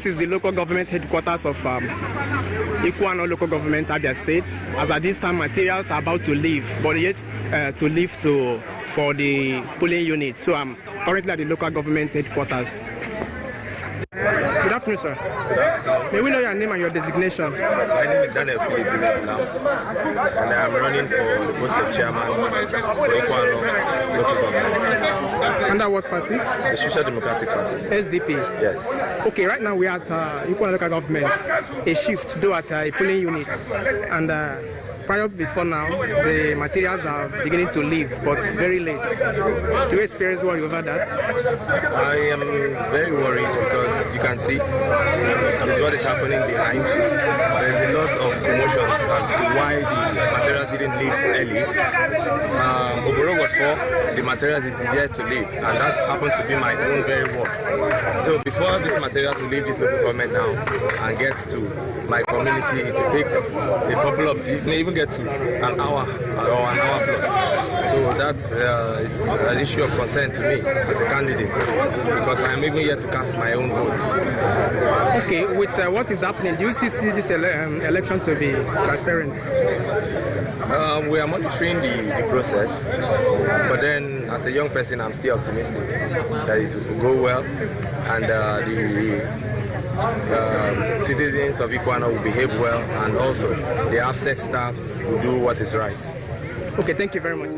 This is the local government headquarters of Ikuano local government, Abia State. As at this time, materials are about to leave, but yet to leave for the polling unit. So I'm currently at the local government headquarters. Good afternoon, sir. Good afternoon. May we know your name and your designation? My name is Daniel Philip now, and I am running for the post of chairman for Ikuano local government. Under what party? The Social Democratic Party. SDP? Yes. Okay, right now we are at Ikuano local government, a shift though at a polling unit, and prior before now, the materials are beginning to leave, but very late. Do you experience worry over that? I am very worried because you can see what is happening behind. There's a lot of commotions as to why the materials didn't leave early. Overall, the materials is yet to leave, and that happened to be my own very work. So before these materials will leave this local government now and get to my community, it will take a couple of, it may even get to an hour or an hour plus. So that is an issue of concern to me as a candidate, because I am even yet to cast my own vote. Okay, with what is happening, do you still see this election to be transparent? We are monitoring the process, but then as a young person, I'm still optimistic that it will go well, and the citizens of Ikuano will behave well, and also the APSEC staffs will do what is right. Okay, thank you very much.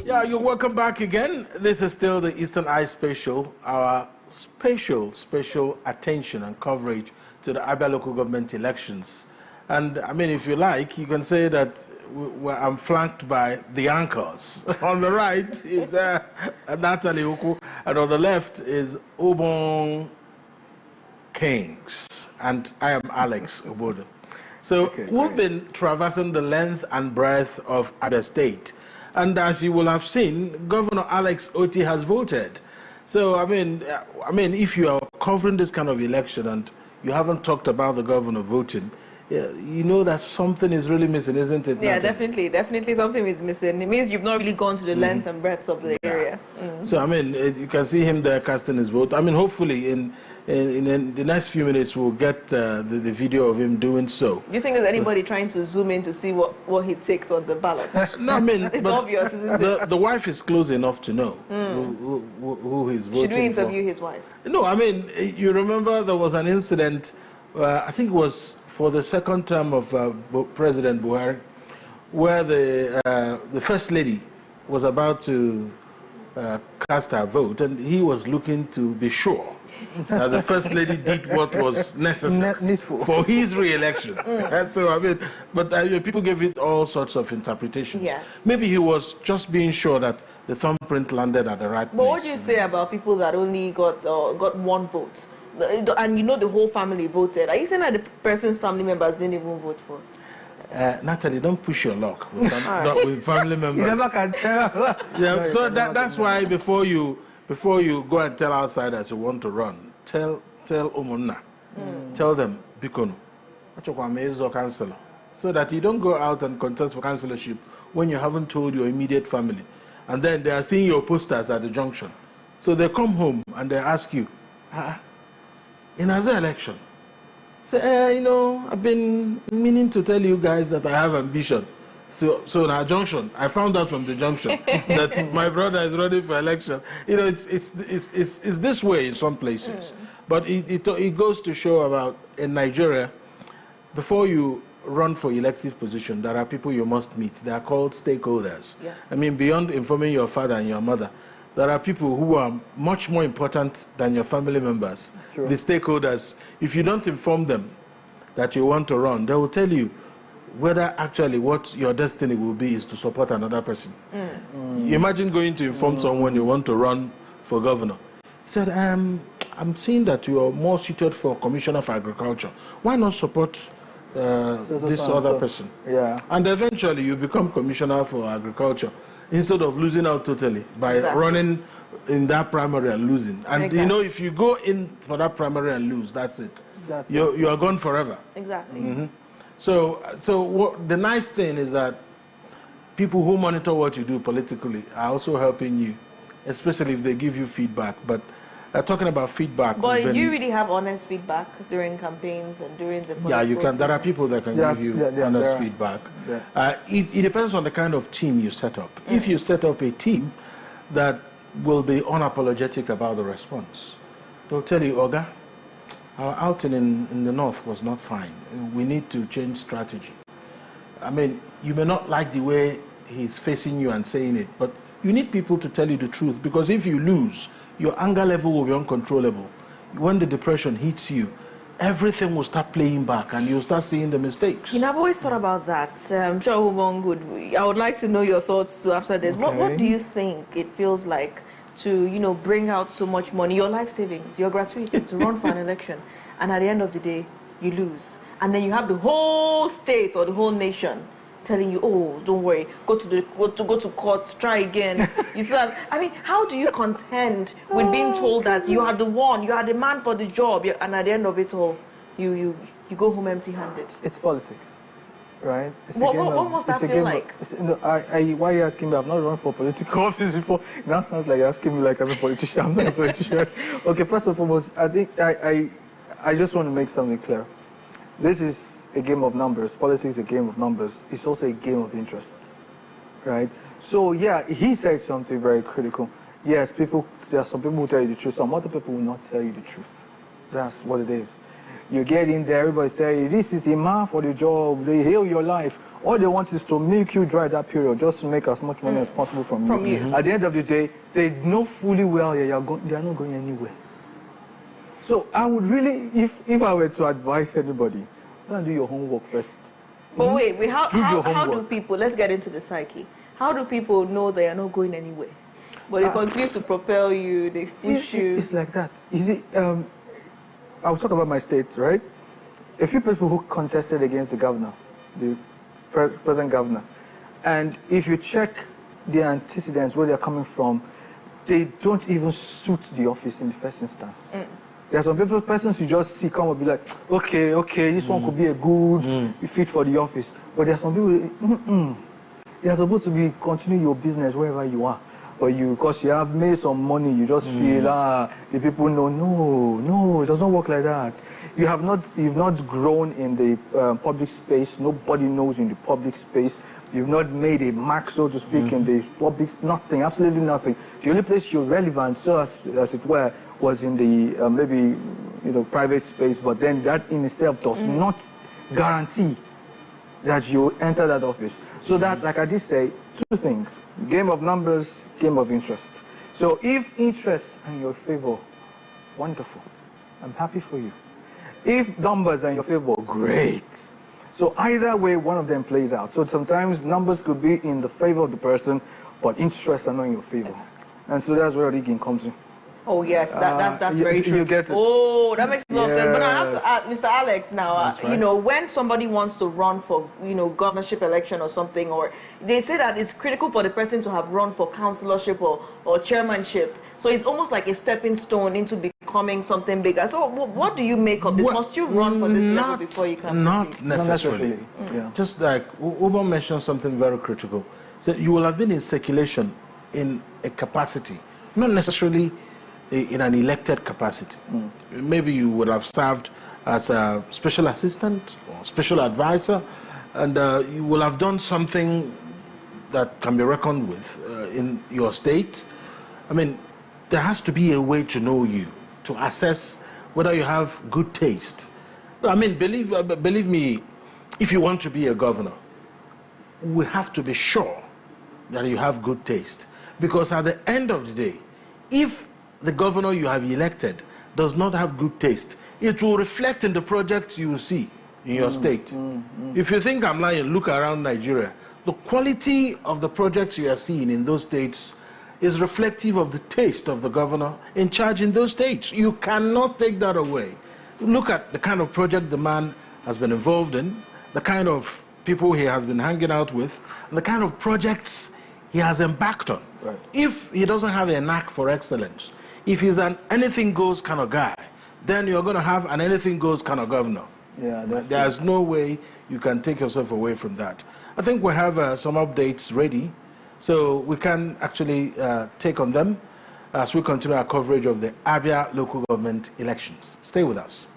Yeah, you're welcome back again. This is still the Eastern Eye Special, our special attention and coverage to the Abia local government elections. And I mean, if you like, you can say that I'm flanked by the anchors. On the right is Natalie Uku, and on the left is Obon Kings, and I am Alex Obodo. So we've been traversing the length and breadth of Abia State. And as you will have seen, Governor Alex Oti has voted. So, I mean, if you are covering this kind of election and you haven't talked about the governor voting, you know that something is really missing, isn't it? Yeah, Natalie? definitely something is missing. It means you've not really gone to the length and breadth of the area. So, I mean, you can see him there casting his vote. I mean, hopefully in the next few minutes we'll get the video of him doing so. Do you think there's anybody trying to zoom in to see what he takes on the ballot? No, I mean, it's obvious, isn't it? The wife is close enough to know who he's voting for. Should we interview his wife? No, I mean, you remember there was an incident, I think it was for the second term of President Buhari, where the First Lady was about to cast her vote, and he was looking to be sure the First Lady did what was necessary for his re-election. And so, I mean, but people gave it all sorts of interpretations. Yes. Maybe he was just being sure that the thumbprint landed at the right place. But what do you say about people that only got one vote? And you know the whole family voted. Are you saying that the person's family members didn't even vote for? Natalie, don't push your luck with family members. You never can tell. Yeah, so that's why before you go and tell outsiders you want to run, tell Umunna, tell them, Bikono, councillor, so that you don't go out and contest for councillorship when you haven't told your immediate family. And then they are seeing your posters at the junction. So they come home and they ask you, in another election, say, I've been meaning to tell you guys that I have ambition. So in our junction, I found out from the junction that my brother is running for election. It's this way in some places. But it goes to show about in Nigeria, before you run for elective position, there are people you must meet. They are called stakeholders. Yes. I mean, beyond informing your father and your mother, there are people who are much more important than your family members. Sure. The stakeholders, if you don't inform them that you want to run, they will tell you whether actually what your destiny will be is to support another person. Imagine going to inform someone you want to run for governor. He said, I'm seeing that you are more suited for Commissioner for Agriculture. Why not support this other person? Yeah. And eventually you become Commissioner for Agriculture instead of losing out totally by running in that primary and losing. And you know, if you go in for that primary and lose, that's it. You are gone forever. Exactly. So the nice thing is that people who monitor what you do politically are also helping you, especially if they give you feedback. But talking about feedback. But do you really have honest feedback during campaigns and during the Yeah, you can. There are people that can give you honest feedback. Yeah. It depends on the kind of team you set up. If you set up a team that will be unapologetic about the response, they'll tell you, Oga, our outing in the north was not fine. We need to change strategy. I mean, you may not like the way he's facing you and saying it, but you need people to tell you the truth, because if you lose, your anger level will be uncontrollable. When the depression hits you, everything will start playing back and you'll start seeing the mistakes. You know, I've always thought about that. I'm sure good. I would like to know your thoughts too after this. Okay. What do you think it feels like to, you know, bring out so much money, your life savings, your gratuity, to run for an election, and at the end of the day, you lose? And then you have the whole state or the whole nation telling you, oh, don't worry, go to court, try again. You still have, I mean, how do you contend with being told that you are the one, you are the man for the job, and at the end of it all, you go home empty-handed? It's politics, right? What must that feel like? Why are you asking me? I've not run for political office before. That sounds like you're asking me like I'm a politician. I'm not a politician. Okay, first and foremost, I think I just want to make something clear. This is a game of numbers. Politics is a game of numbers. It's also a game of interests, right? So yeah, he said something very critical. Yes, there are some people who tell you the truth. Some other people will not tell you the truth. That's what it is. You get in there, everybody's telling you, this is the man for the job. They heal your life. All they want is to make you dry that period, just to make as much money as possible from you. At the end of the day, they know fully well they are not going anywhere. So I would really, if I were to advise anybody, go and do your homework first. But wait, how do people, let's get into the psyche. How do people know they are not going anywhere? But they continue to propel you, they push you. It's like that. You see, I'll talk about my state, right? A few people who contested against the governor, the present governor, and if you check their antecedents, where they're coming from, they don't even suit the office in the first instance. There are some persons you just see come and be like, okay, this one could be a good fit for the office. But there are some people, you're supposed to be continue your business wherever you are. But because you have made some money, you just feel, the people know, no, it does not work like that. You've not grown in the public space. Nobody knows in the public space. You've not made a mark, so to speak, in the public, nothing, absolutely nothing. The only place you're relevant, so as it were, was in the maybe private space, but then that in itself does not guarantee that you enter that office. So that, like I did say, two things: game of numbers, game of interests. So if interests are in your favor, wonderful, I'm happy for you. If numbers are in your favor, great. So either way, one of them plays out. So sometimes numbers could be in the favor of the person, but interests are not in your favor. And so that's where rigging comes in. Oh yes, that's very true. You get it. Oh, that makes a lot of sense. But I have to ask Mr. Alex now. Right. When somebody wants to run for governorship election or something, or they say that it's critical for the person to have run for councillorship or chairmanship. So it's almost like a stepping stone into becoming something bigger. So what do you make of this? Must you run for this level before you can Not proceed? necessarily. Yeah. Just like Uber mentioned something very critical. So you will have been in circulation in a capacity, not necessarily in an elected capacity. Maybe you would have served as a special assistant or special advisor, and you will have done something that can be reckoned with in your state. I mean, there has to be a way to know you, to assess whether you have good taste. I mean, believe me, if you want to be a governor, we have to be sure that you have good taste. Because at the end of the day, if the governor you have elected does not have good taste, it will reflect in the projects you will see in your state. If you think I'm lying, look around Nigeria. The quality of the projects you are seeing in those states is reflective of the taste of the governor in charge in those states. You cannot take that away. Look at the kind of project the man has been involved in, the kind of people he has been hanging out with, and the kind of projects he has embarked on. Right. If he doesn't have a knack for excellence, if he's an anything goes kind of guy, then you're going to have an anything goes kind of governor. Yeah, There's no way you can take yourself away from that. I think we have some updates ready, so we can actually take on them as we continue our coverage of the Abia local government elections. Stay with us.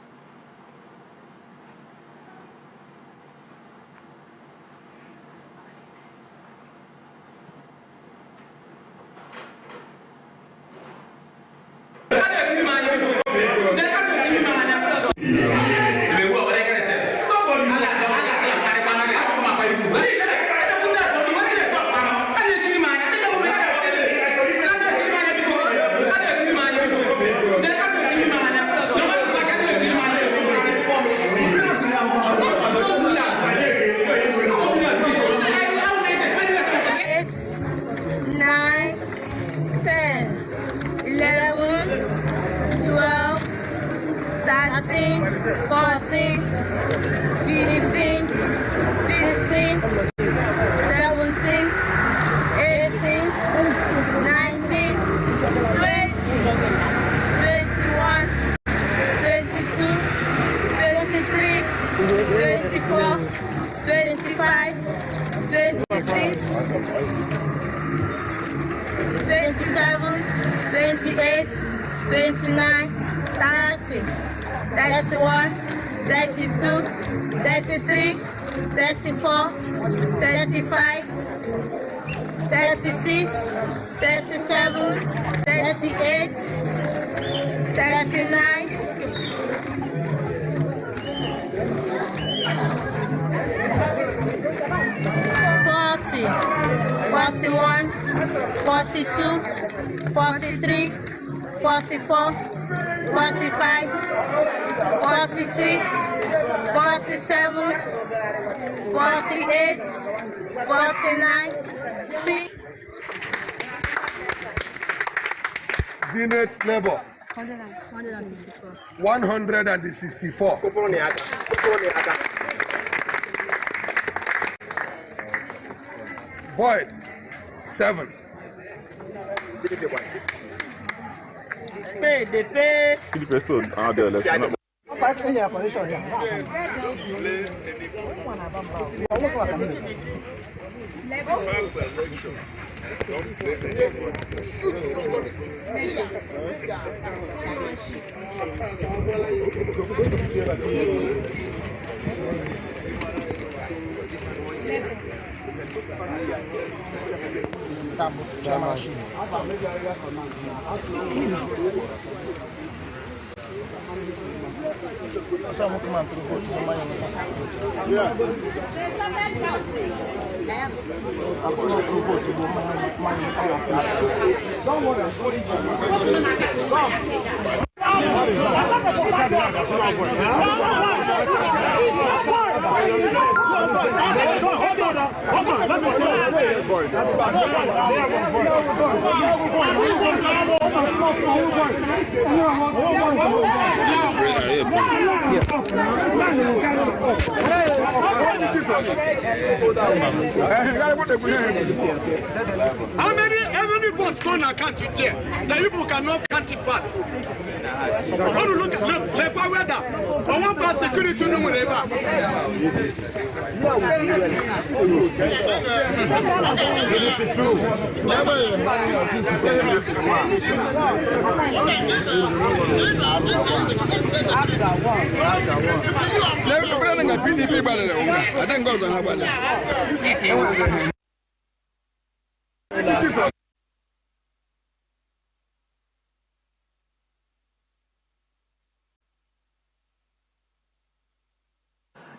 Unit labor 164. Void 7. How many votes going to count it there? The people cannot count it fast. How to look at the weather? I want bad security to know whatever.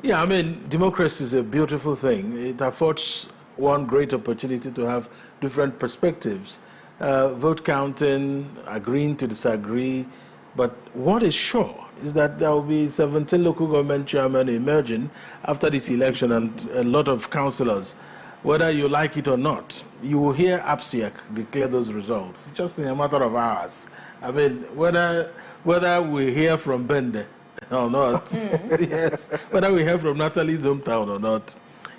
Yeah, I mean, democracy is a beautiful thing. It affords one great opportunity to have different perspectives. Vote counting, agreeing to disagree. But what is sure is that there will be 17 local government chairmen emerging after this election and a lot of councillors. Whether you like it or not, you will hear Abia declare those results just in a matter of hours. I mean, whether we hear from Bende or not, yes, whether we hear from Natalie's hometown or not,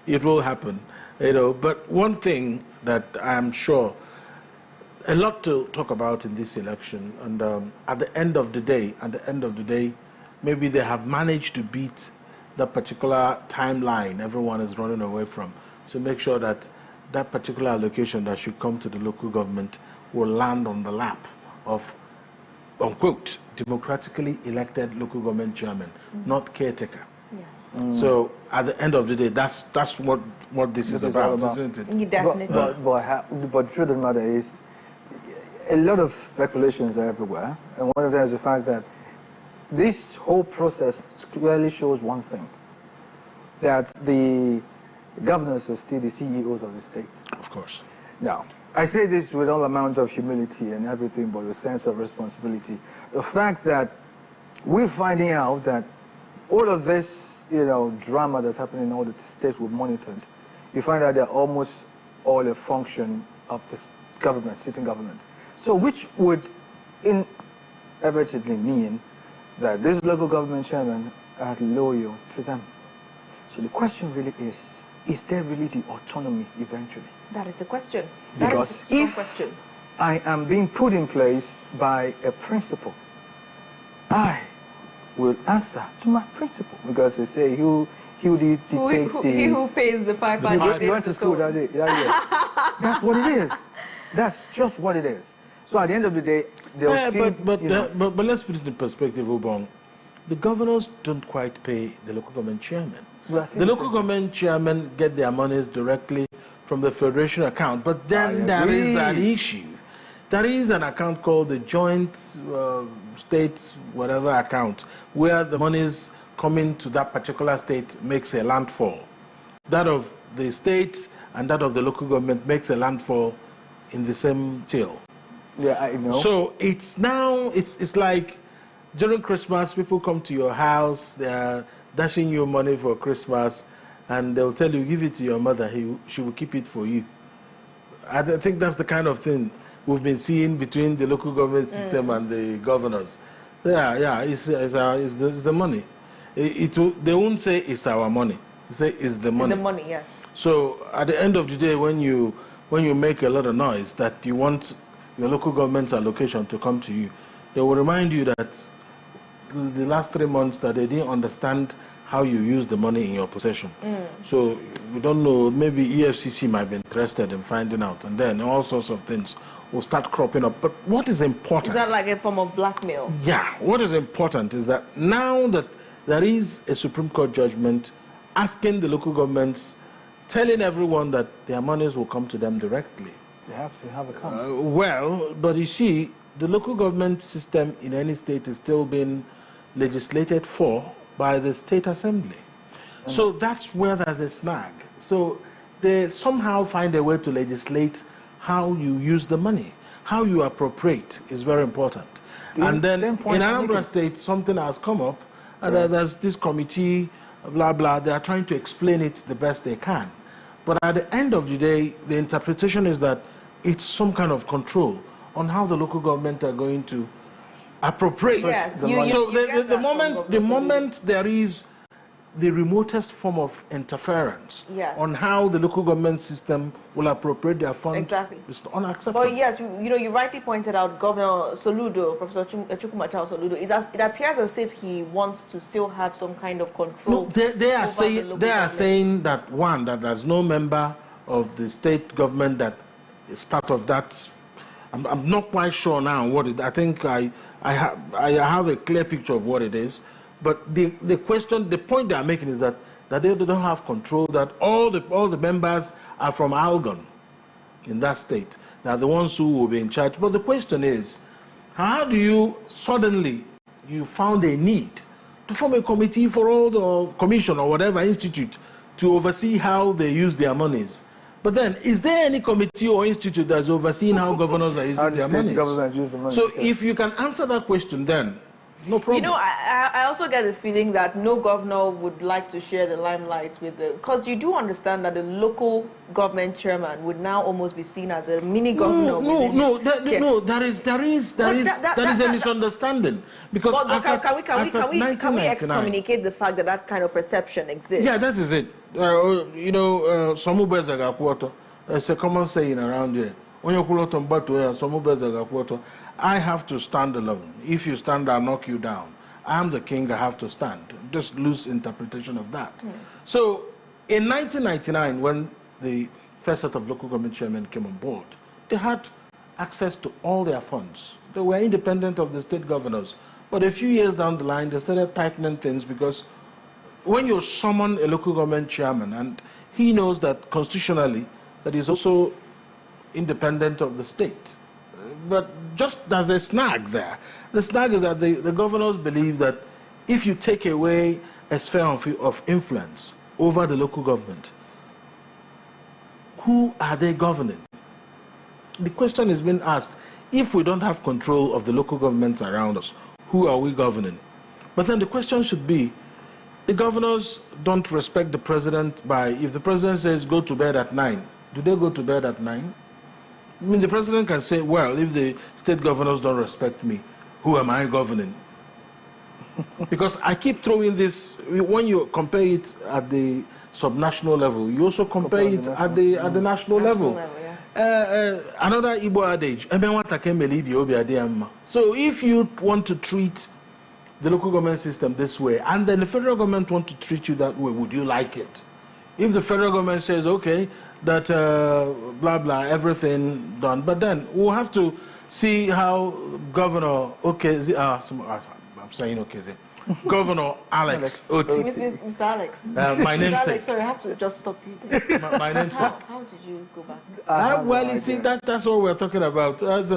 it will happen. You know, but one thing that I'm sure, a lot to talk about in this election, and at the end of the day, maybe they have managed to beat that particular timeline everyone is running away from. So make sure that that particular allocation that should come to the local government will land on the lap of, unquote, democratically elected local government chairman, not caretaker. Yes. So at the end of the day, that's what this is about, isn't it? You definitely. But the truth of the matter is, a lot of speculations are everywhere, and one of them is the fact that this whole process clearly shows one thing, that the governors are still the CEOs of the state. Of course. Now, I say this with all amount of humility and everything, but a sense of responsibility. The fact that we're finding out that all of this, drama that's happening in all the states we've monitored, you find out they're almost all a function of the government, sitting government. So which would inevitably mean that these local government chairmen are loyal to them. So the question really is there really the autonomy eventually? That is the question. Because if I am being put in place by a principal, I will answer to my principal, because they say who pays the piper. You went to school that day. That's what it is. That's just what it is. So at the end of the day, but let's put it in perspective, Obong. The governors don't quite pay the local government chairman. The local government chairmen get their monies directly from the federation account, but then there is an issue. There is an account called the joint state whatever account, where the monies coming to that particular state makes a landfall. That of the state and that of the local government makes a landfall in the same till. Yeah, I know. So it's now, it's like during Christmas, people come to your house, they're dashing you money for Christmas, and they'll tell you, give it to your mother, she will keep it for you. I think that's the kind of thing we've been seeing between the local government system and the governors. So it's the money. They won't say it's our money. They say it's the money. The money, yeah. So at the end of the day, when you make a lot of noise that you want your local government's allocation to come to you, they will remind you that the last 3 months that they didn't understand how you use the money in your possession. So we don't know, maybe EFCC might be interested in finding out, and then all sorts of things will start cropping up. But what is important... Is that like a form of blackmail? Yeah. What is important is that now that there is a Supreme Court judgment asking the local governments, telling everyone that their monies will come to them directly. They have to have a well, but you see, the local government system in any state is still being legislated for by the state assembly. So that's where there's a snag. So they somehow find a way to legislate how you use the money, how you appropriate is very important. And then in Anambra State, something has come up, and there's this committee, blah, blah, they are trying to explain it the best they can. But at the end of the day, the interpretation is that it's some kind of control on how the local government are going to appropriate the money. So the moment there is the remotest form of interference on how the local government system will appropriate their funds, it's unacceptable. But yes, you rightly pointed out Governor Soludo, Professor Chukwumachao Soludo, it appears as if he wants to still have some kind of control. No, they are saying that, one, that there's no member of the state government that is part of that. I'm not quite sure now what it is. I think I have a clear picture of what it is. But the point they are making is that they don't have control, that all the members are from Algon in that state. They're the ones who will be in charge. But the question is, how do you suddenly, you found a need to form a committee for all the commission or whatever institute to oversee how they use their monies. But then, is there any committee or institute that's overseeing how governors are using their money? So if you can answer that question, then no problem. You know, I also get the feeling that no governor would like to share the limelight with the... Because you do understand that the local government chairman would now almost be seen as a mini governor. There is a misunderstanding. Because can we excommunicate the fact that that kind of perception exists? Yeah, that is it. You know, it's a common saying around here. When you I have to stand alone. If you stand, I'll knock you down. I'm the king, I have to stand. Just loose interpretation of that. So, in 1999, when the first set of local government chairmen came on board, they had access to all their funds. They were independent of the state governors. But a few years down the line, they started tightening things because when you summon a local government chairman, and he knows that constitutionally, that he's also independent of the state. But just as a snag there, the snag is that the governors believe that if you take away a sphere of influence over the local government, who are they governing? The question is being asked, if we don't have control of the local governments around us, who are we governing? But then the question should be, the governors don't respect the president by, if the president says go to bed at 9, do they go to bed at 9? I mean, the president can say, well, if the state governors don't respect me, who am I governing? Because I keep throwing this, when you compare it at the subnational level, you also compare it at the national level. Another Igbo adage, so if you want to treat the local government system this way, and then the federal government want to treat you that way, would you like it? If the federal government says, okay, that blah blah, everything done, but then we'll have to see how Governor I'm saying Governor Alex Oti. Mr. Alex. My namesake. Alex, sorry, I have to just stop you there. My namesake. How did you go back? Well, you see, that's what we're talking about. Okay.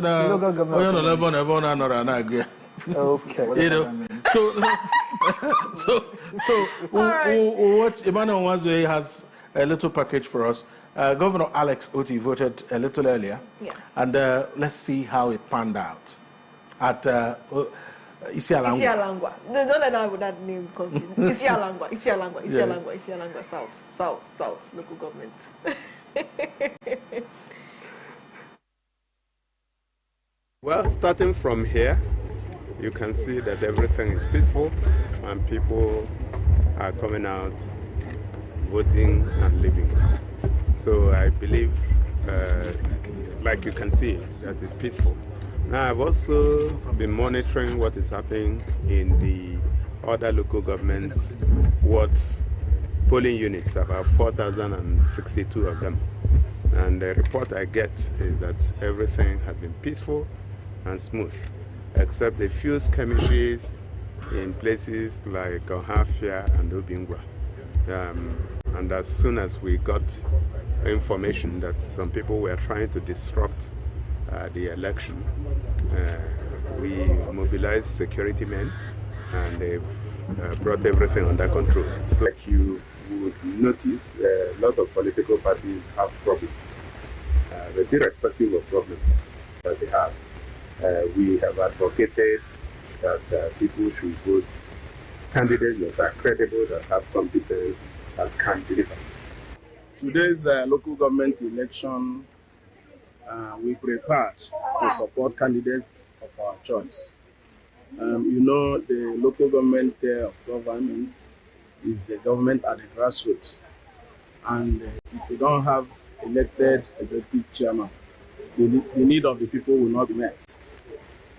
You know, so what Emmanuel Wazwe has a little package for us. Governor Alex Oti voted a little earlier, and let's see how it panned out at Isialangwa. Don't let that name confuse. Isialangwa, South, local government. Well, starting from here, you can see that everything is peaceful and people are coming out, voting and living. So I believe, like you can see, that it's peaceful. Now I've also been monitoring what is happening in the other local governments, wards, polling units, about 4,062 of them. And the report I get is that everything has been peaceful and smooth, except a few skirmishes in places like Ohafia and Obingwa. And as soon as we got information that some people were trying to disrupt the election, we mobilized security men and they've brought everything under control. So like you would notice, a lot of political parties have problems, but irrespective of problems that they have, we have advocated that people should vote candidates that are credible, that have competence, that can deliver. Today's local government election, we prepared to support candidates of our choice. You know, the local government of government is the government at the grassroots. And if we don't have elected executive chairman, the need of the people will not be met.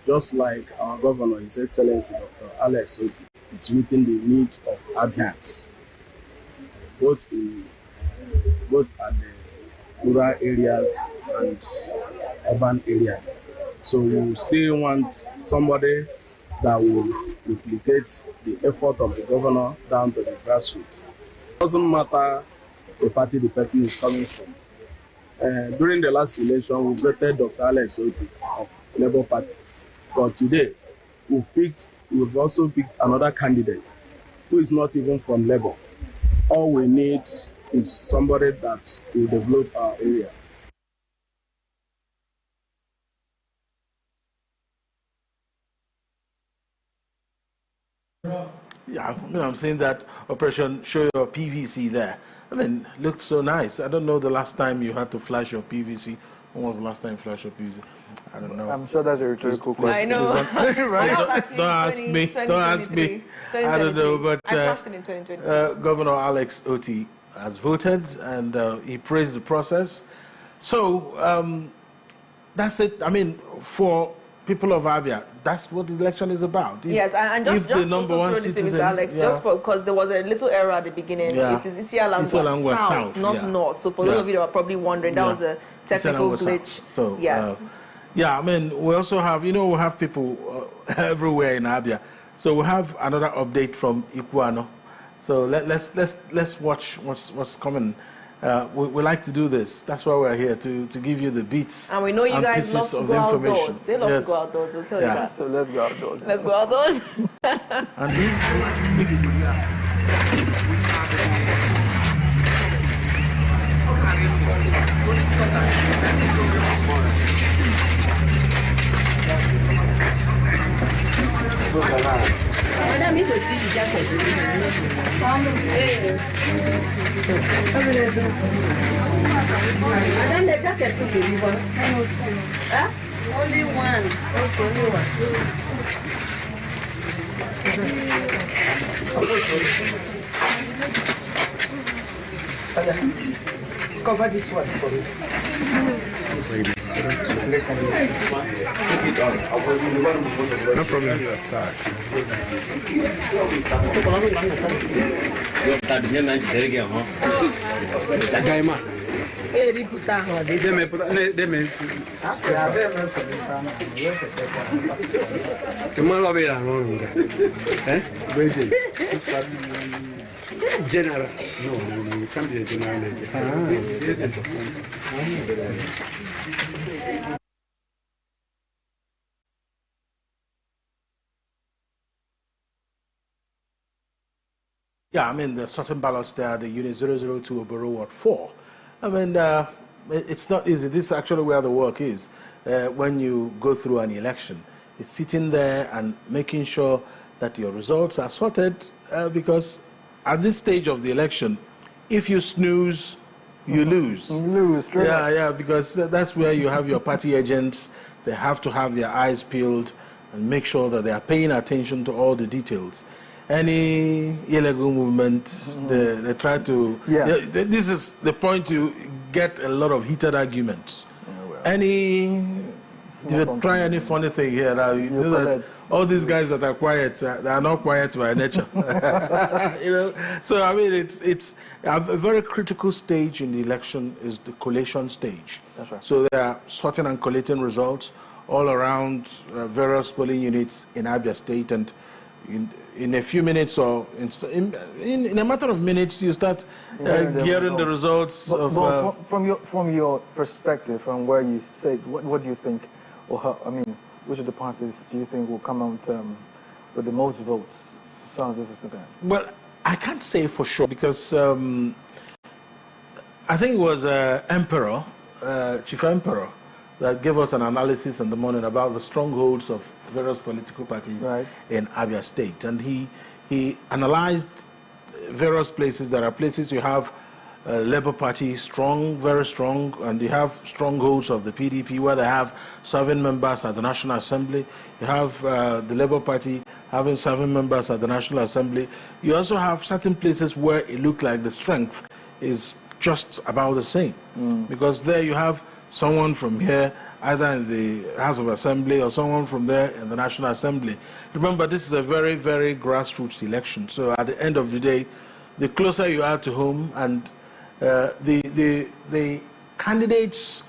Just like our governor, His Excellency Dr. Alex Oti, is meeting the need of Abians, both at the rural areas and urban areas. So we still want somebody that will duplicate the effort of the governor down to the grassroots. It doesn't matter the party the person is coming from. During the last election, we voted Dr. Alex Oti of Labour Party. But today, we've also picked another candidate who is not even from Labour. All we need is somebody that will develop our area. Yeah, I'm saying that Operation Show Your PVC there. I mean, looked so nice. I don't know the last time you had to flash your PVC. When was the last time you flashed your PVC? I don't know. I'm sure that's a rhetorical question. I know. Right? Don't ask me. Don't ask me. I don't know. But I flashed it in 2020. Governor Alex Oti has voted, and he praised the process. So that's it. I mean, for people of Abia, that's what the election is about. Yes, and just the number one citizen, Alex, yeah. just because there was a little error at the beginning. Yeah. It is Isialangwa South, not yeah. North. So for those of you that are probably wondering, that was a technical glitch. South. So yes. Yeah, I mean, we also have, we have people everywhere in Abia. So we have another update from Ikuano. So let's watch what's coming. We like to do this. That's why we're here, to give you the beats. And we know you guys love to go outdoors. They love to go outdoors, we'll tell you that. So let's go outdoors. Let's go outdoors. Madam, you can see the jacket. Madam, the jacket is the one. Huh? Only one. Okay, only one. Cover this one for me. No problem. General. No, you can't be a general. Yeah, I mean, the sorting ballots there, the unit 002 Oboro Ward 4. I mean, it's not easy. This is actually where the work is. When you go through an election, it's sitting there and making sure that your results are sorted, because at this stage of the election, if you snooze, you lose. You lose, true. Yeah, because that's where you have your party agents. They have to have their eyes peeled and make sure that they are paying attention to all the details. Any illegal movement, they try to... Yeah. This is the point you get a lot of heated arguments. If you try any funny thing here, now you know that all these guys that are quiet, they are not quiet by nature. So I mean, it's a very critical stage in the election is the collation stage. That's right. So they are sorting and collating results all around various polling units in Abia State, and in a few minutes or in a matter of minutes, you start gearing the results. But from your perspective, from where you sit, what do you think? Or how, I mean, which of the parties do you think will come out with the most votes, as far as this is concerned? Well, I can't say for sure, because I think it was Emperor, Chief Emperor, that gave us an analysis in the morning about the strongholds of various political parties in Abia State. And he analyzed various places. There are places you have Labour Party strong, very strong, and you have strongholds of the PDP where they have 7 members at the National Assembly. You have the Labour Party having 7 members at the National Assembly. You also have certain places where it looked like the strength is just about the same, because there you have someone from here, either in the House of Assembly or someone from there in the National Assembly. Remember, this is a very, very grassroots election. So at the end of the day, the closer you are to home, and the candidates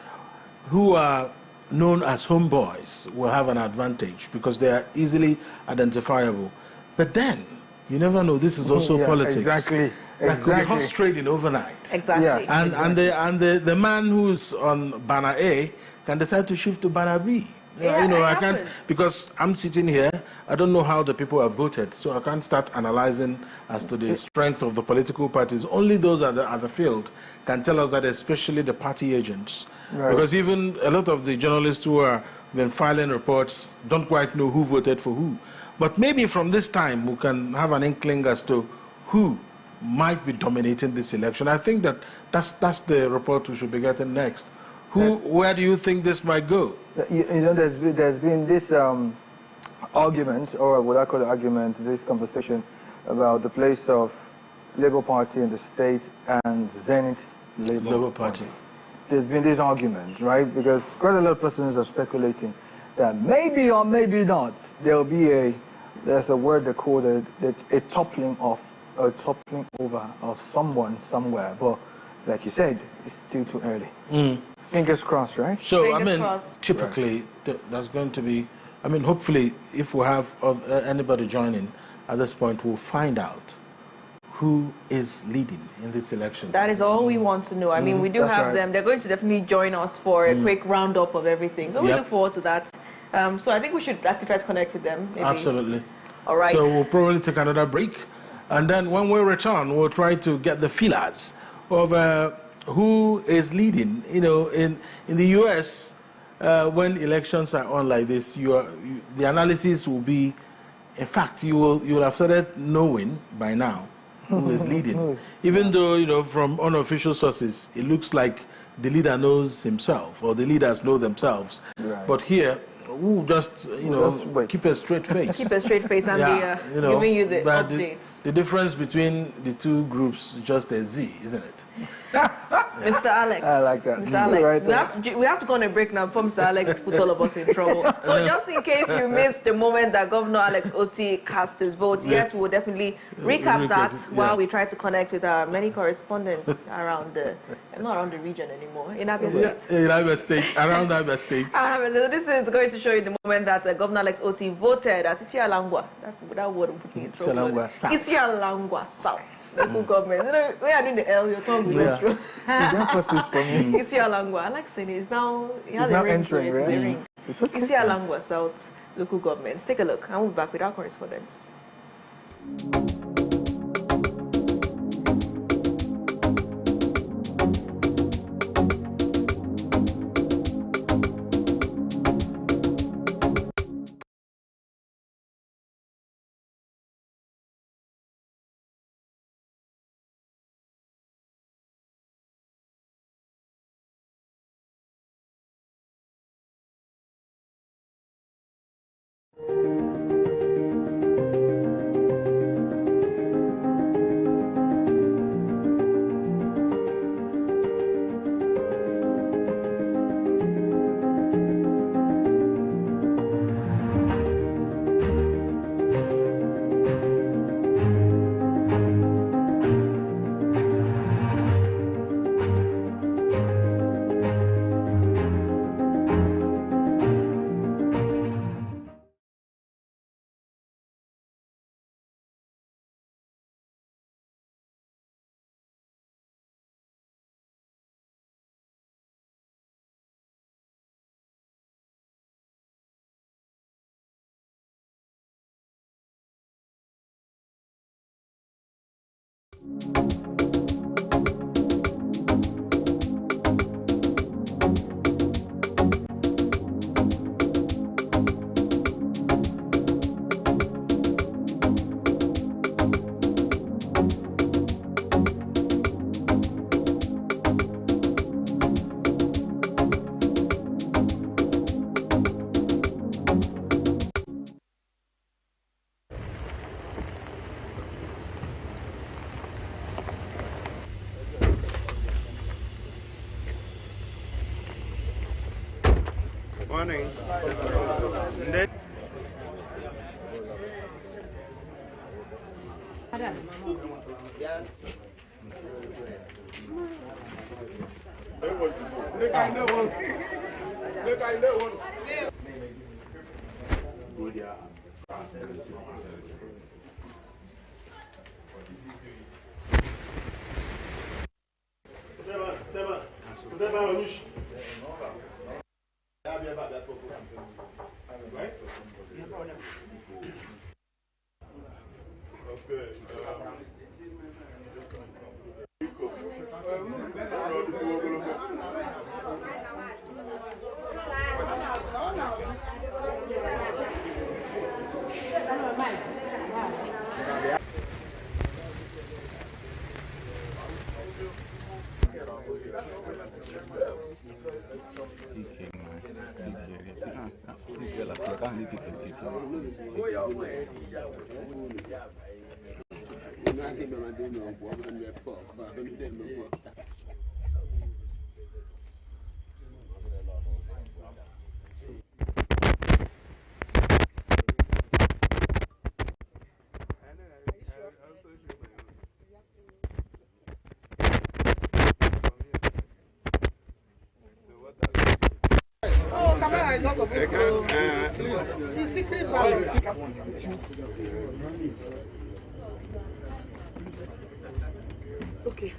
who are known as homeboys will have an advantage because they are easily identifiable. But then, you never know, this is also politics. Exactly. That could be horse trading overnight. Exactly. Yes. And the man who's on banner A can decide to shift to banner B. Yeah, I can't, because I'm sitting here, I don't know how the people have voted, so I can't start analyzing as to the strength of the political parties. Only those at the field can tell us that, especially the party agents. Right. Because even a lot of the journalists who have been filing reports don't quite know who voted for who. But maybe from this time we can have an inkling as to who might be dominating this election. I think that's the report we should be getting next. Where do you think this might go? You know, there's been this argument, or what I call the argument, this conversation about the place of Labour Party in the state and Zenith Labour Party. There's been this argument, right? Because quite a lot of persons are speculating that maybe or maybe not there'll be there's a word they call it, a toppling over of someone somewhere. But like you said, it's still too early. Fingers crossed, right? So, Fingers crossed. Typically, there's going to be, hopefully, if we have anybody joining at this point, we'll find out who is leading in this election. That is all we want to know. We do have them. They're going to definitely join us for a quick roundup of everything. So we look forward to that. So I think we should actually try to connect with them. Maybe. Absolutely. All right. So we'll probably take another break. And then when we return, we'll try to get the feelers of who is leading. You know, in the U.S., when elections are on like this, the analysis will be, in fact, you will have started knowing by now who is leading. Even though, you know, from unofficial sources, it looks like the leader knows himself or the leaders know themselves. Right. But here, we'll just, keep a straight face. Keep a straight face and be giving you the updates. The difference between the two groups is just a Z, isn't it? Mr. Alex. I like that. Mr. Alex, we have to go on a break now before Mr. Alex puts all of us in trouble. So just in case you missed the moment that Governor Alex Oti cast his vote, yes, we will definitely recap that while we try to connect with our many correspondents around not around the region anymore, in Abia State. In Abia State, around Abia State. This is going to show you the moment that Governor Alex Oti voted at Isialangwa. That word will put me in trouble. Isialangwa South. Isialangwa South. Local government. You know, we are doing the L, you're talking with the emphasis for me. Isialangwa. I like saying it. It's now, it has a ring to it. Right? The ring. Okay. Isialangwa South local governments. Take a look. And we'll be back with our correspondents. Morning. Okay.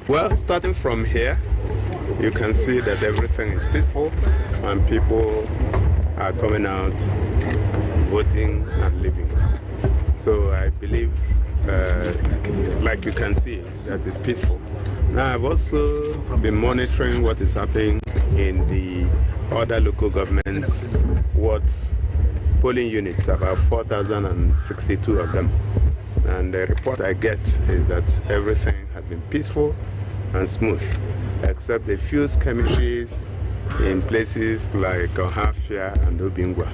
Well, starting from here, you can see that everything is peaceful and people are coming out, voting and living. So I believe, like you can see, that it's peaceful. Now I've also been monitoring what is happening in the other local governments, wards, polling units, about 4,062 of them. And the report I get is that everything has been peaceful and smooth, except a few skirmishes in places like Ohafia and Obingwa.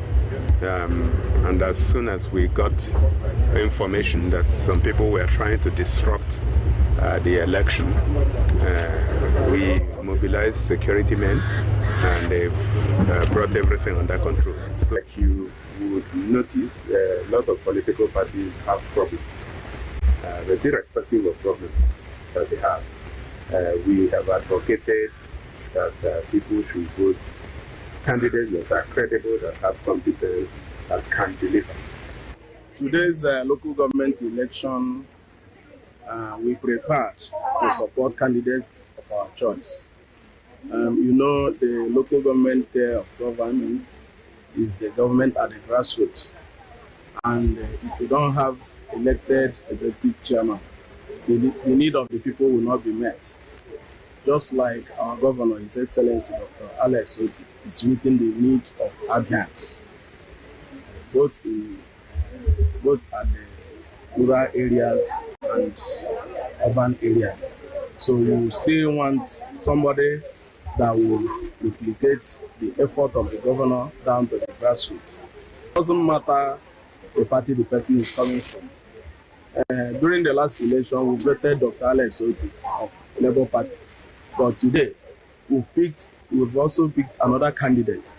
And as soon as we got information that some people were trying to disrupt the election, we mobilized security men and they've brought everything under control. So like you would notice, a lot of political parties have problems, but irrespective of problems that they have. We have advocated that people should vote candidates that are credible, that have competence, that can deliver. Today's local government election, we prepared to support candidates of our choice. You know, the local government of government is the government at the grassroots. And if you don't have elected executive chairman, the need of the people will not be met. Just like our governor, His Excellency Dr. L.G.A, is meeting the need of Abians, both at the rural areas and urban areas. So we still want somebody that will replicate the effort of the governor down to the grassroots. It doesn't matter the party the person is coming from. During the last election, we voted Dr. L.G.A of Labour Party. But today, we've also picked another candidate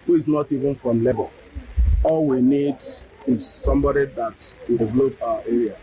who is not even from Labour. All we need is somebody that will develop our area.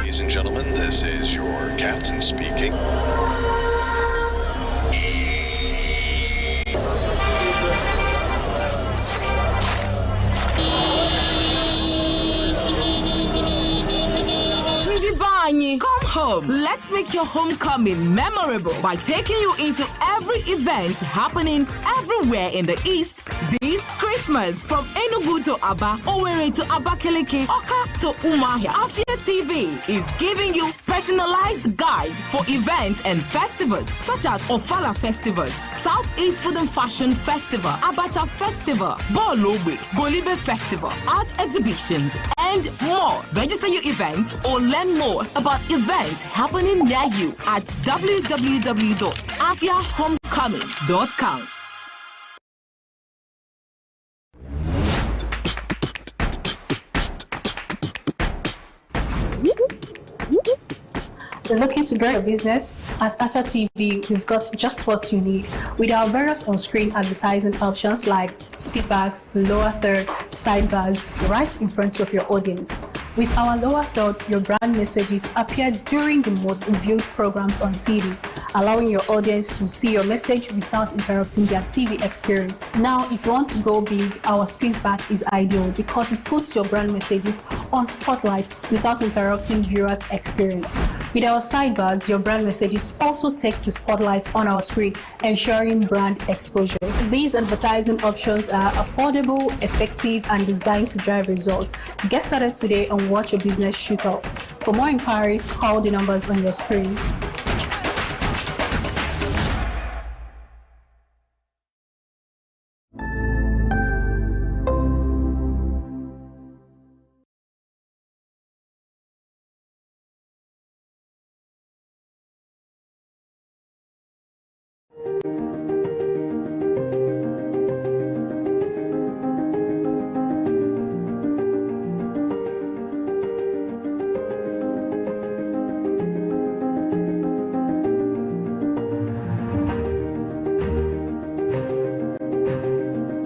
Ladies and gentlemen, this is your captain speaking. Come home. Let's make your homecoming memorable by taking you into every event happening everywhere in the East this Christmas. From Enugu to Aba, Owerri to Abakaliki, Oka to Umuahia, Abia TV is giving you personalized guide for events and festivals such as Ofala Festivals, Southeast Food and Fashion Festival, Abacha Festival, Bolobe, Golibe Festival, art exhibitions, and more. Register your event or learn more about events happening near you at www.afiahomecoming.com. Looking to grow your business? At Abia TV, we've got just what you need. With our various on-screen advertising options like speedbacks, lower third, sidebars, right in front of your audience. With our lower third, your brand messages appear during the most viewed programs on TV, allowing your audience to see your message without interrupting their TV experience. Now, if you want to go big, our speedback is ideal because it puts your brand messages on spotlight without interrupting viewers' experience. With our sidebars, your brand messages also takes the spotlight on our screen, ensuring brand exposure. These advertising options are affordable, effective, and designed to drive results. Get started today and watch your business shoot up. For more inquiries, call the numbers on your screen.